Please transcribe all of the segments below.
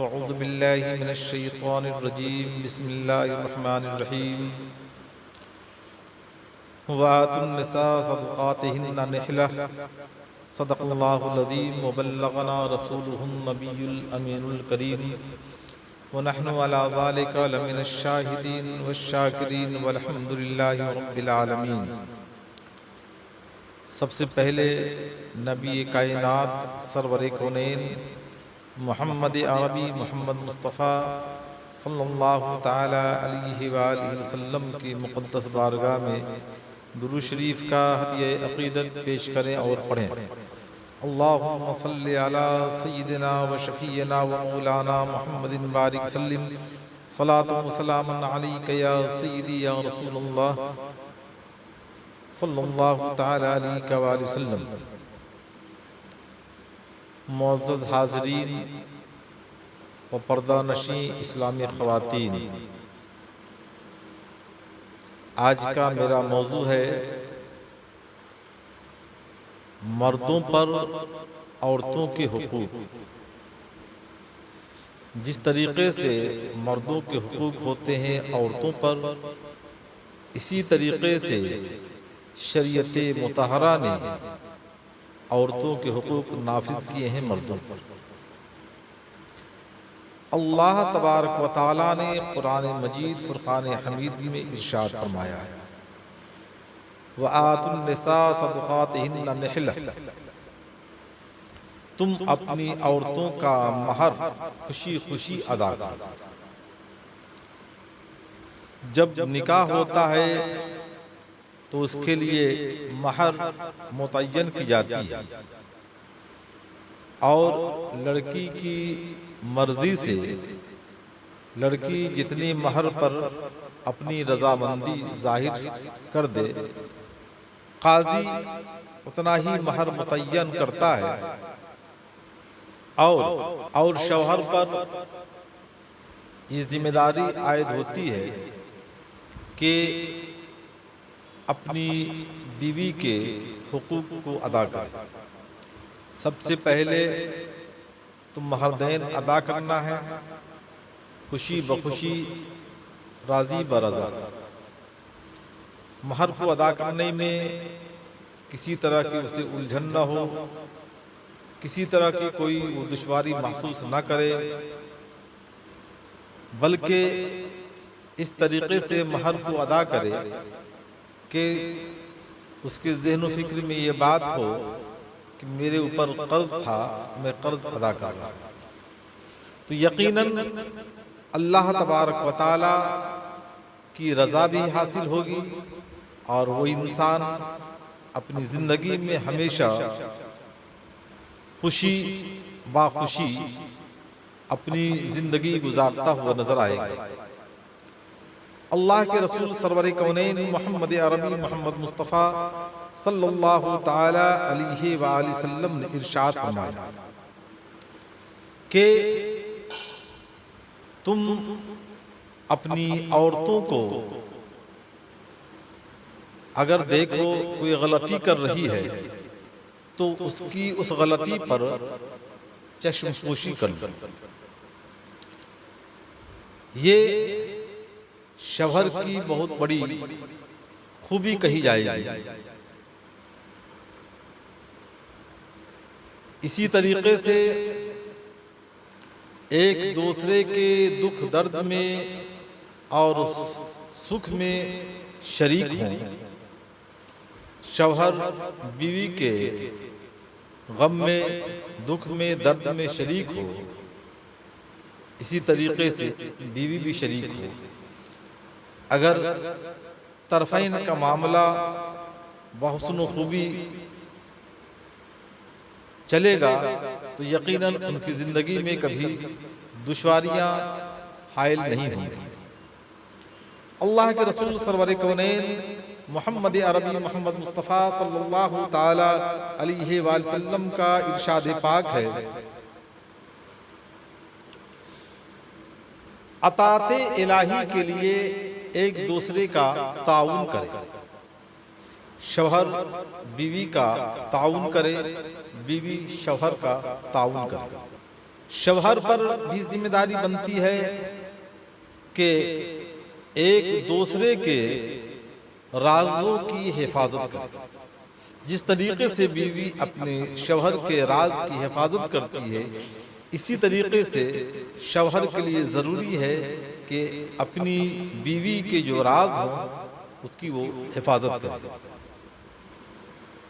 अऊज़ु बिल्लाहि मिनश शैतानिर रजीम बिस्मिल्लाहिर रहमानिर रहीम वातुन निसा सदक़ातिहिन्ना निहला सदक़ल्लाहुल अज़ीम व बल्लगना रसूलुहुन नबियुल अमीनुल करीम व नहनु अला ज़ालिका लमिनश शाहिदीन वश्शाकिरीन वल्हम्दुलिल्लाहि रब्बिल आलमीन। सबसे पहले नबी कायनात सरवर कौनैन मोहम्मद अरबी मोहम्मद मुस्तफ़ा सल्लल्लाहु ताला अलैहि वालिहि वसल्लम की मुक़द्दस बारगाह में दुरूद शरीफ का हदिया अक़ीदत पेश करें और पढ़ें। अल्लाहुम्मा सल्लि अला सय्यिदिना व शफ़ीना व मौलाना मुहम्मदिन बारिक सल्लिम सलातु व सलामन अलैका या सय्यदी या रसूलल्लाह सल्लल्लाहु ताला अलैहि वसल्लम। मुअज़्ज़ज़ हाज़रीन व पर्दा नशीं इस्लामी ख़वातीन, आज का मेरा मौजू है मर्दों पर औरतों के हुकूक। जिस तरीक़े से मर्दों के हुकूक होते हैं औरतों पर, इसी तरीक़े से शरीयत मुतहरा ने औरतों के हुकूक नाफिज किए हैं मर्दों पर। अल्लाह तबारक व तआला ने कुरान मजीद फुरक़ान हमीद में इरशाद फरमाया है, व आतुन निसा सदक़ातिहिन्ना निहला, तुम अपनी औरतों का महर खुशी खुशी अदा करो। जब निकाह होता है तो उसके लिए महर मुतय्यन की जाती है और लड़की की मर्जी से लड़की जितनी महर पर अपनी रजामंदी जाहिर कर दे, काजी उतना ही महर मुतय्यन करता है और शौहर पर ये जिम्मेदारी आयद होती है कि अपनी बीवी के हुकूक को अदा करें। सबसे पहले तो महरदैन अदा करना है, खुशी बखुशी राजी बरजा। महर को अदा करने में किसी तरह की उसे उलझन न हो, किसी तरह की कोई वो दुश्वारी महसूस न करे, बल्कि इस तरीक़े से महर को अदा करे कि उसके ज़हन व फ़िक्र में ये बात हो कि मेरे ऊपर कर्ज था, मैं कर्ज अदा कर रहा हूँ। तो यकीनन अल्लाह तबारक व तआला की रज़ा भी हासिल होगी और वो इंसान अपनी ज़िंदगी में हमेशा खुशी बाखुशी अपनी ज़िंदगी गुजारता हुआ नजर आएगा। अल्लाह के रसूल सरवर कौनैन मोहम्मद अरबी मोहम्मद मुस्तफ़ा सल्लल्लाहु ताला अलैहि वसल्लम ने इरशाद फरमाया कि तुम अपनी औरतों को अगर देखो कोई गलती कर रही है तो उसकी उस गलती पर चश्मपोशी कर लो। ये शौहर की बहुत बड़ी खूबी कही जाएगी। इसी तरीके से एक दूसरे के दुख दर्द में और सुख में शरीक हों। शौहर बीवी के गम में, दुख में, दर्द में शरीक हो, इसी तरीके से बीवी भी शरीक हो। अगर तरफ़ैन का मामला बहुस्न खूबी चलेगा तो यकीनन उनकी ज़िंदगी में कभी दुश्वारियाँ हायल नहीं होंगी। अल्लाह के रसूल सरवर कौनैन मोहम्मद अरबी मोहम्मद मुस्तफ़ा सल्लल्लाहु ताला अलैहि वसल्लम का इरशाद पाक है, अताते इलाही के लिए एक दूसरे का ताउन करे। शौहर बीवी का ताउन करे, बीवी शौहर का ताउन करे। शौहर पर भी जिम्मेदारी बनती है कि एक दूसरे के राज़ों की हिफाजत करे। जिस तरीके से बीवी अपने शौहर के राज की हिफाजत करती है, इसी तरीके से शौहर के लिए ज़रूरी है कि अपनी बीवी के जो राज हों उसकी वो हिफाजत करे।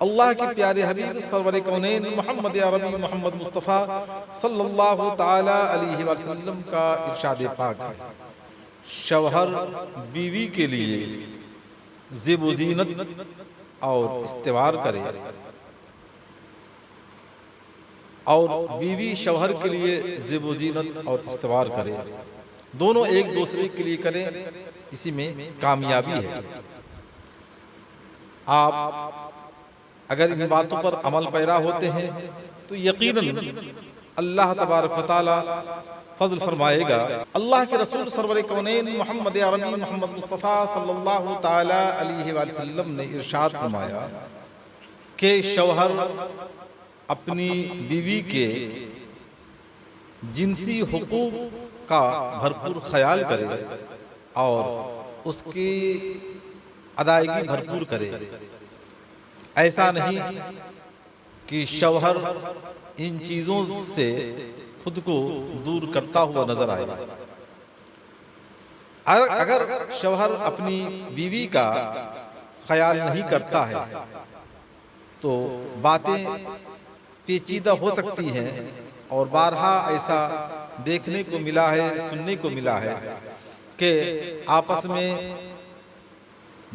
अल्लाह के प्यारे हबीब सरवर कौनैन मोहम्मद अरबी मोहम्मद मुस्तफ़ा सल्लल्लाहु ताला अलैहि वसल्लम का इरशाद पाक है, शौहर बीवी के लिए ज़ेब ज़ीनत और इस्तेवार करे और बीवी शौहर के लिए ज़ेब ज़ीनत और इस्तेवार करे, दोनों एक दूसरे के लिए करें, इसी में कामयाबी है। आप अगर इन बातों पर अमल पैरा होते हैं तो यकीनन अल्लाह तबारक व तआला फजल फरमाएगा। अल्लाह के रसूल सरवर कौनैन मोहम्मद अरबी मोहम्मद मुस्तफ़ा सल्लल्लाहु ताला अलैहि वसल्लम ने इरशाद फरमाया कि शौहर अपनी बीवी के जिनसी हुकूक का भरपूर ख्याल करे और उसकी अदायगी भरपूर करे। ऐसा नहीं कि शौहर इन चीज़ों से खुद को दूर करता हुआ नजर आए। अगर शौहर अपनी बीवी का ख्याल नहीं करता है तो बातें पेचीदा हो सकती हैं और बारहा ऐसा देखने को मिला है, सुनने को मिला है कि आपस में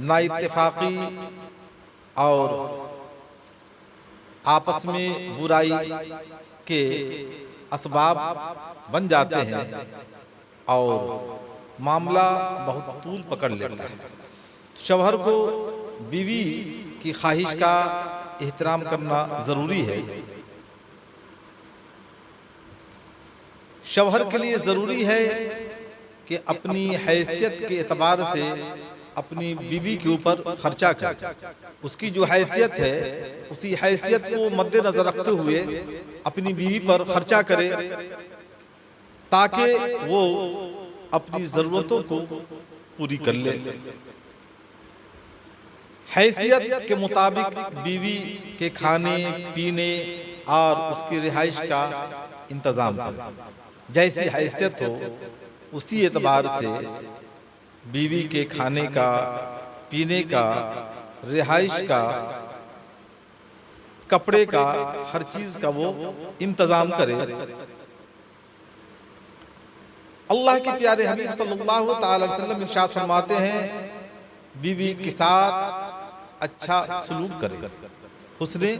नाइत्तेफाकी और आपस में बुराई के असबाब बन जाते हैं और मामला बहुत तूल पकड़ लेता है। शौहर को बीवी की ख्वाहिश का एहतराम करना ज़रूरी है। शौहर के लिए ज़रूरी है कि अपनी हैसियत के एतबार से अपनी बीवी के ऊपर खर्चा करे। उसकी जो हैसियत है उसी हैसियत को मद्देनजर रखते हुए अपनी बीवी पर खर्चा करे ताकि वो अपनी ज़रूरतों को पूरी कर ले। हैसियत के मुताबिक बीवी के खाने पीने और उसकी रिहाइश का इंतज़ाम करे। जैसी हैसियत हो उसी एतबार से बीवी के खाने का, पीने का, रिहाइश का, कपड़े का, हर चीज का वो इंतजाम करे। अल्लाह के प्यारे हबीब सल्लल्लाहु ताला अलैहि वसल्लम इरशाद फरमाते हैं, बीवी के साथ अच्छा सलूक करे, हुस्ने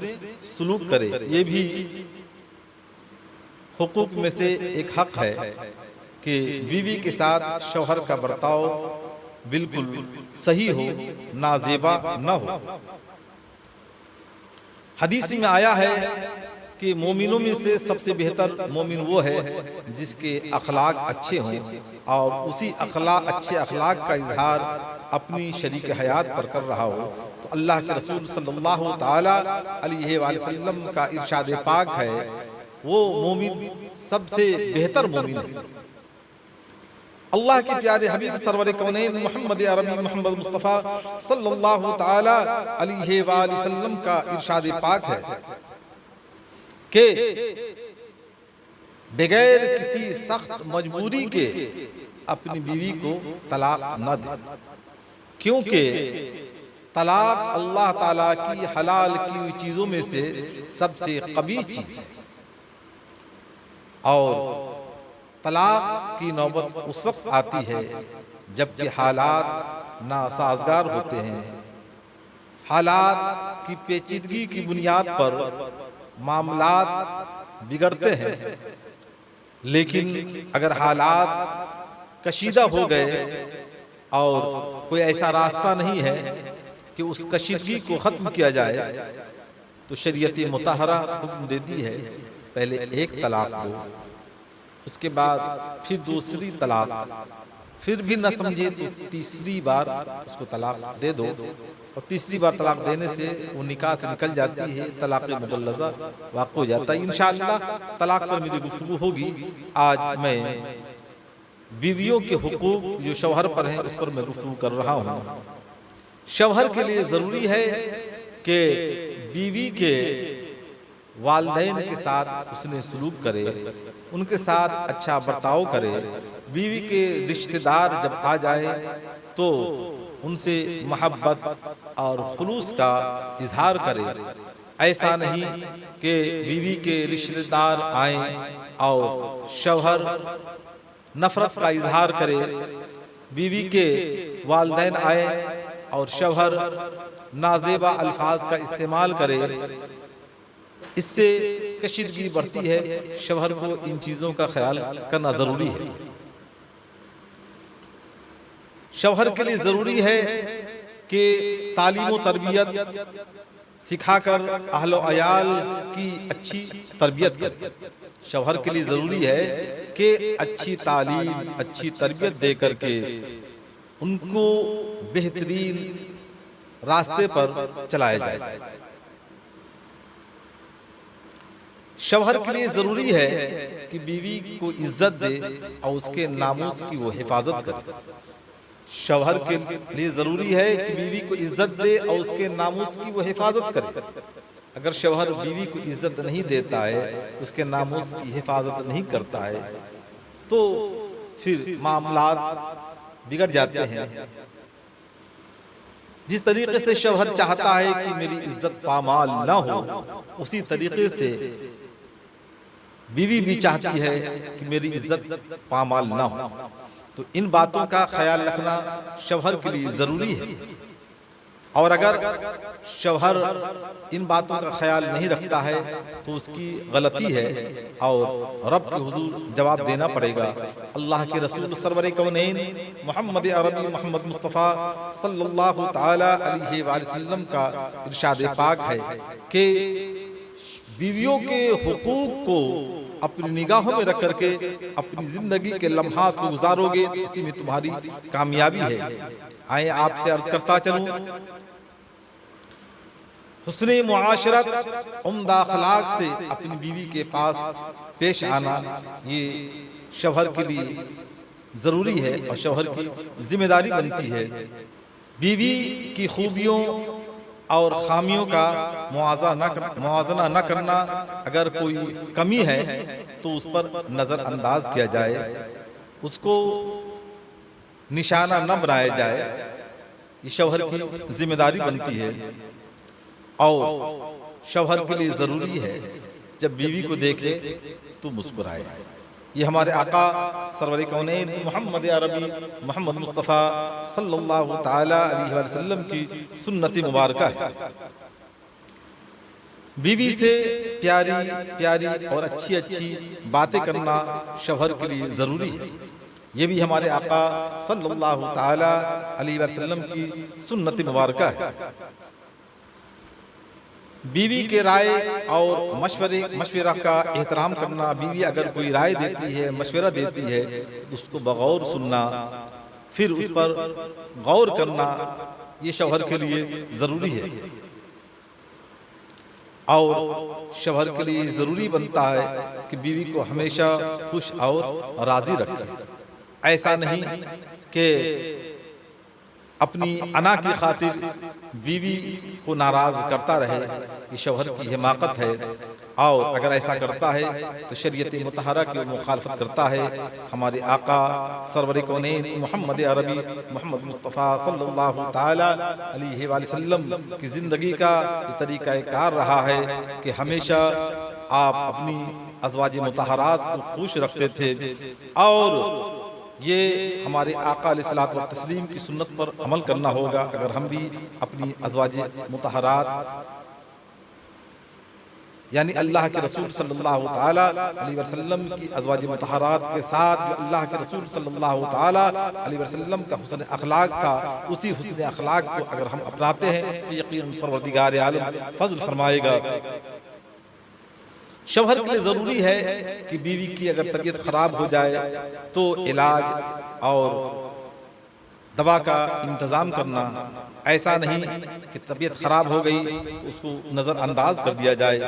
सलूक करे। ये भी हुकूक में से एक हक है कि बीवी के साथ शौहर का बर्ताव बिल्कुल सही हो, नाजेबा न हो। हदीस में आया है कि मोमिनों में से सबसे बेहतर मोमिन वो है जिसके अखलाक अच्छे हों और उसी अच्छे अखलाक का इजहार अपनी शरीक हयात पर कर रहा हो। तो अल्लाह के रसूल सल्लल्लाहु ताला अलैहि वसल्लम का इरशाद पाक है, वो मोमिन सबसे बेहतर मोमिन है। अल्लाह के प्यारे हबीब सरवर कौनैन मोहम्मद अरबी मोहम्मद मुस्तफ़ा सल्लल्लाहु ताला अलैहि वसल्लम का इरशाद पाक है कि बगैर किसी सख्त मजबूरी के अपनी बीवी को तलाक न दे, क्योंकि तलाक अल्लाह ताला की हलाल की हुई चीज़ों में से सबसे कबीह चीज़ है। और तलाक की नौबत उस वक्त आती है जबकि हालात नासाजगार होते हैं, हालात की पेचीदगी की बुनियाद पर मामलात बिगड़ते हैं। लेकिन अगर हालात कशीदा हो गए और कोई ऐसा रास्ता नहीं है कि उस कशीदगी को ख़त्म किया जाए, तो शरीयत मुतहरा हुक्म देती है पहले एक तलाक दो, उसके बाद फिर दूसरी तलाक, फिर भी न समझे तो तीसरी बार उसको तलाक दे दो, और तीसरी बार तलाक देने से वो निकाह से निकल जाती है, तलाक मुगल्लज़ा वाक़ हो जाता है। इंशाअल्लाह तलाक पर मेरी गुफ्तगू होगी। आज मैं बीवियों के हुकूक जो शौहर पर हैं उस पर मैं गुफ्तगू कर रहा हूँ। शौहर के लिए ज़रूरी है कि बीवी के वालिदैन के साथ उसने सलूक करे, उनके साथ अच्छा बर्ताव करे। बीवी के रिश्तेदार जब आ जाए तो उनसे मोहब्बत और खुलूस का इजहार करे। ऐसा नहीं कि बीवी के रिश्तेदार आए और शौहर नफरत का इजहार करे, बीवी के वालिदैन आए और शौहर नाजेबा अल्फाज का इस्तेमाल करे। इससे कशीदगी बढ़ती है। शौहर को इन चीज़ों का ख्याल करना ज़रूरी है। शौहर के लिए ज़रूरी है कि तालीम व तरबियत सिखाकर अहल व अयाल की अच्छी तरबियत करे। शौहर के लिए ज़रूरी है कि अच्छी तालीम, अच्छी तरबियत दे करके उनको बेहतरीन रास्ते पर चलाया जाए। शौहर के लिए ज़रूरी है कि बीवी को इज्जत दे और उसके नामूस की वो हिफाजत करे। शौहर के लिए ज़रूरी है कि बीवी को इज्जत दे और उसके नामूस की वो हिफाजत करे। अगर शौहर बीवी को इज्जत नहीं देता है, उसके नामूस की हिफाजत नहीं करता है, तो फिर मामलात बिगड़ जाते हैं। जिस तरीके से शौहर चाहता है कि मेरी इज्जत पामाल ना हो, उसी तरीके से बीवी भी चाहती है कि मेरी इज्जत पामाल ना हो। तो इन बातों का ख्याल रखना शौहर के लिए ज़रूरी है। और अगर शौहर इन बातों का ख्याल नहीं रखता है तो उसकी गलती है और रब के हुजूर जवाब देना पड़ेगा। अल्लाह के रसूल सरवर कौनैन मोहम्मद अरबी मोहम्मद मुस्तफ़ा सल्लल्लाहु ताला अलैहि वसल्लम का इरशाद पाक है कि बीवियों के हुकूक को अपनी निगाहों में रख करके अपनी जिंदगी के लम्हात को गुजारोगे तो इसी में तुम्हारी कामयाबी है। आए आपसे अर्ज करता चलूं, हुस्ने मुआशरत, उम्दा अखलाक से अपनी बीवी के पास पेश आना ये शौहर के लिए ज़रूरी है और शौहर की जिम्मेदारी बनती है। बीवी की खूबियों और खामियों का मुआवजा न करना, अगर कोई कमी है तो उस पर नज़रअंदाज किया जाए, उसको निशाना न बनाया जाए। ये शौहर की जिम्मेदारी बनती है। और शौहर के लिए ज़रूरी है जब बीवी को देखे तो मुस्कुराए। ये हमारे आका सरवर कौनैन मोहम्मद अरबी मोहम्मद मुस्तफ़ा सल्लल्लाहु ताला अलैहि वसल्लम की सुन्नत मुबारक है। बीवी से प्यारी प्यारी और अच्छी अच्छी बातें करना शौहर के लिए ज़रूरी है। ये भी हमारे आका सल्लल्लाहु ताला अलैहि वसल्लम की सुन्नत मुबारक है। बीवी के राय और मशवरा का एहतराम करना। बीवी अगर कोई राय देती है, मशवरा देती है तो उसको बगौर सुनना, फिर उस पर गौर करना, ये शौहर के लिए ज़रूरी है। और शौहर के लिए ज़रूरी बनता है कि बीवी को हमेशा खुश और राज़ी रखे। ऐसा नहीं कि अपनी अना की खातिर बीवी को नाराज करता रहे, ये शौहर की हिमाकत है। और अगर ऐसा करता है तो शरीयत मुतहरा की मुखालफत करता है। हमारे आका सरवर कौनैन मोहम्मद अरबी मोहम्मद मुस्तफ़ा सल्लल्लाहु ताला अलैहि वसल्लम की ज़िंदगी का ये तरीक़ा कार रहा है कि हमेशा आप अपनी अज़वाज मुतहरात को खुश रखते थे। और ये हमारे आका अलैहिस्सलातु व तस्लीम की सुन्नत पर अमल करना होगा। अगर हम भी अपनी अज़वाज मुतहरात यानी अल्लाह के रसूल सल्लल्लाहु ताला अलैहि वसल्लम की अज़वाज मुतहरात के साथ जो अल्लाह के रसूल सल्लल्लाहु ताला अलैहि वसल्लम का हुस्न अखलाक था, उसी हुस्न अखलाक को अगर हम अपनाते हैं तो यकीनन परवरदिगार आलम फज़ल फरमाएगा। शौहर के लिए ज़रूरी है कि बीवी की अगर तबीयत खराब हो जाए तो इलाज और दवा का इंतज़ाम करना, ऐसा नहीं कि तबीयत खराब हो गई तो उसको नज़रअंदाज कर दिया जाए।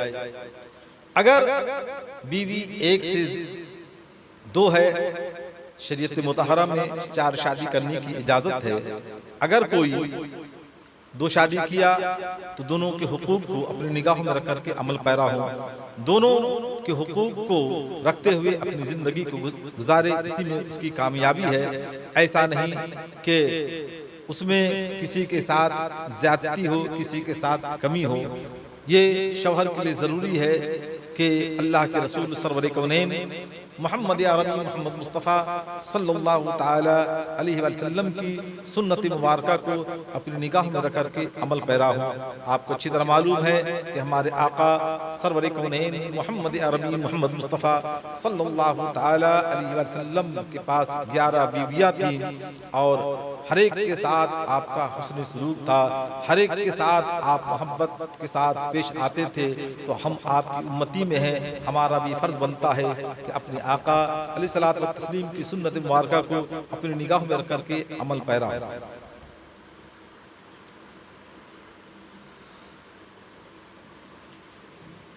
अगर बीवी एक से दो है, शरीयत मुतहरा में 4 शादी करने की इजाज़त है। अगर कोई 2 शादी किया तो दोनों के हुकूक को अपनी निगाहों में रख करके अमल पैरा हो, दोनों के हुकूक को रखते हुए अपनी ज़िंदगी को गुजारे, इसी में उसकी कामयाबी है। ऐसा नहीं कि उसमें किसी के साथ ज़्यादती हो, किसी के साथ कमी हो। ये शौहर के लिए ज़रूरी है कि अल्लाह के रसूल सरवर कौनैन मोहम्मद अरबी मोहम्मद मुस्तफ़ा सल्लल्लाहु ताला अलैहि वसल्लम की सुन्नत मुबारका को अपनी निगाह में रख करके अमल पैरा हो। आपको अच्छी तरह मालूम है कि हमारे आका सरवर कौनैन मोहम्मद अरबी मोहम्मद मुस्तफ़ा सल्लल्लाहु ताला अलैहि वसल्लम के पास 11 बीवियाँ थीं और हर एक के साथ आपका हुस्न सलूक था, हर एक के साथ आप मोहब्बत के साथ पेश आते थे। तो हम आपकी उम्मती में हैं, हमारा भी फर्ज बनता है कि अपने आका अलैहिस्सलातु व तस्लीम की सुन्नत मुबारका को अपनी निगाह में रख करके अमल पैरा।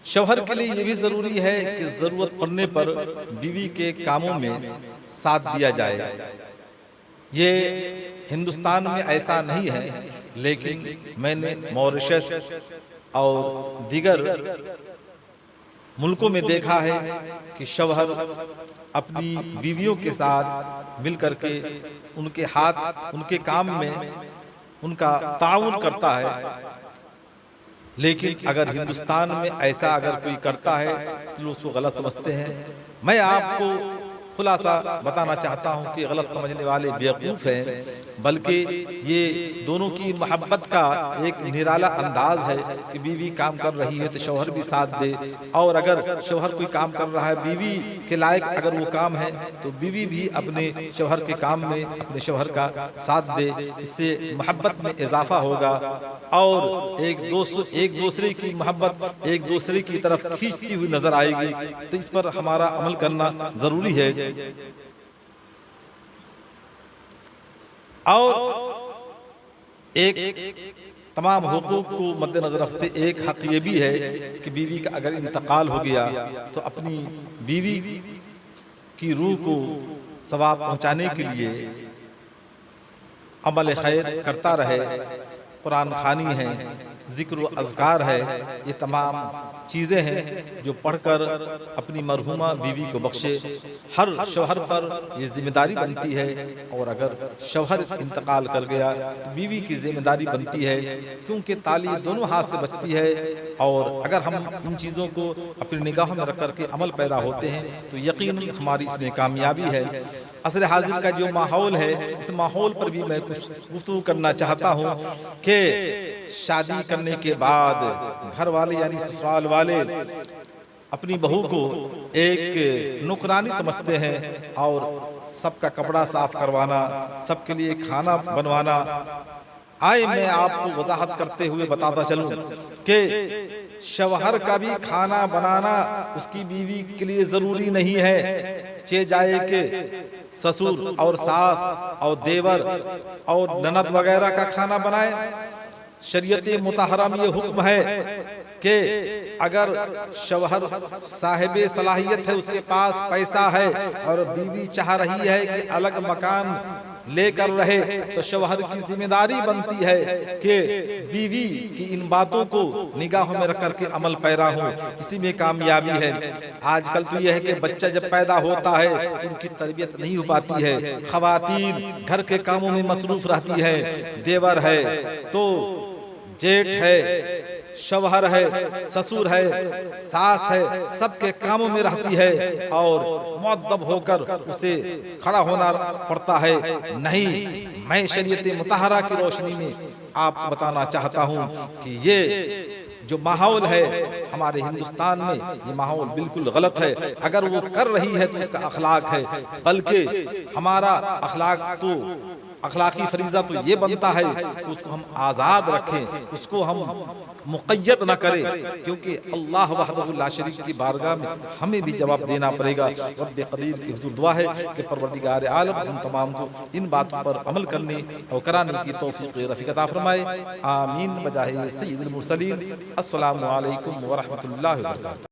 शौहर के लिए ये भी जरूरी है कि जरूरत पड़ने पर बीवी के कामों में साथ दिया जाए। ये हिंदुस्तान में ऐसा नहीं है, लेकिन मैंने मॉरिशस और दीगर मुल्कों में देखा है कि शौहर अपनी बीवियों के साथ मिलकर के उनके हाथ उनके काम में उनका ताउन करता है। लेकिन अगर हिंदुस्तान में ऐसा अगर कोई करता है तो लोग उसको गलत समझते हैं। मैं आपको खुलासा बताना चाहता हूं कि गलत समझने वाले बेवकूफ़ हैं, बल्कि ये दोनों की मोहब्बत का एक निराला अंदाज है कि बीवी काम कर रही है तो शौहर भी साथ दे, और अगर शौहर कोई काम कर रहा है बीवी के लायक अगर वो काम है तो बीवी भी अपने शौहर के काम में अपने शौहर का साथ दे। इससे मोहब्बत में इजाफा होगा और एक दूसरे की मोहब्बत एक दूसरे की तरफ खींचती हुई नजर आएगी। तो इस पर हमारा अमल करना जरूरी है। और एक तमाम हुकूक को मद्देनजर रखते एक हक ये भी है कि बीवी का अगर इंतकाल हो गया तो अपनी बीवी की रूह को सवाब पहुंचाने के लिए अमल खैर करता रहे। कुरान खानी है, जिक्र अज़कार है, ये तमाम चीज़ें हैं जो पढ़कर अपनी मरहुमा बीवी को बख्शे। हर शौहर पर ये जिम्मेदारी बनती है, और अगर शौहर इंतकाल कर गया तो बीवी की जिम्मेदारी बनती है, क्योंकि ताली दोनों हाथ से बचती है। और अगर हम इन चीज़ों को अपनी निगाह में रख करके अमल पैदा होते हैं तो यकीन हमारी इसमें कामयाबी है। असर हाजिर का जो माहौल है, इस माहौल पर भी मैं कुछ गुफ्तगू करना चाहता हूँ कि शादी करने के बाद घर वाले यानी ससुराल वाले अपनी बहू को एक नौकरानी समझते हैं और सबका कपड़ा साफ करवाना, सबके लिए खाना बनवाना। आए मैं आपको वजाहत करते हुए बताता चलूं कि शौहर का भी खाना बनाना उसकी बीवी के लिए जरूरी नहीं है। चे जाए के ससुर और सास और देवर और ननद वगैरह का खाना बनाए। शरीयत मुतहरा में ये हुक्म है कि अगर शौहर साहिब सलाहियत है, उसके पास पैसा है और बीवी चाह रही है कि अलग मकान लेकर रहे, तो शौहर की जिम्मेदारी बनती है कि बीवी की इन बातों को निगाहों में रख करके अमल पैरा हो। इसी में कामयाबी है। आजकल तो यह है कि बच्चा जब पैदा होता है उनकी तरबियत नहीं हो पाती है, खवातीन घर के कामों में मसरूफ रहती है, देवर है तो जेठ है, शौहर है, ससुर है, सास है, सबके कामों में रहती है और मुअद्दब होकर उसे खड़ा होना पड़ता है। नहीं, मैं शरीयत मुतहरा की रोशनी में आपको बताना चाहता हूँ कि ये जो माहौल है हमारे हिंदुस्तान में, ये माहौल बिल्कुल गलत है। अगर वो कर रही है तो उसका अखलाक है, बल्कि हमारा अखलाक तो अखलाकी फरीज़ा तो ये बनता है कि उसको हम आज़ाद रखें, उसको हम मुक़य्यद न करें, क्योंकि अल्लाह वहदहु ला शरीक की बारगाह में हमें भी जवाब देना पड़ेगा। रब्बे क़दीर की हुज़ूर दुआ है कि परवरदिगार आलम हम तमाम को इन बातों पर अमल करने और कराने की तौफ़ीक़ रफ़ीक़ अता फरमाए। आमीन बजाहे सय्यिदुल मुरसलीन। अस्सलामु अलैकुम व रहमतुल्लाहि व बरकातुहू।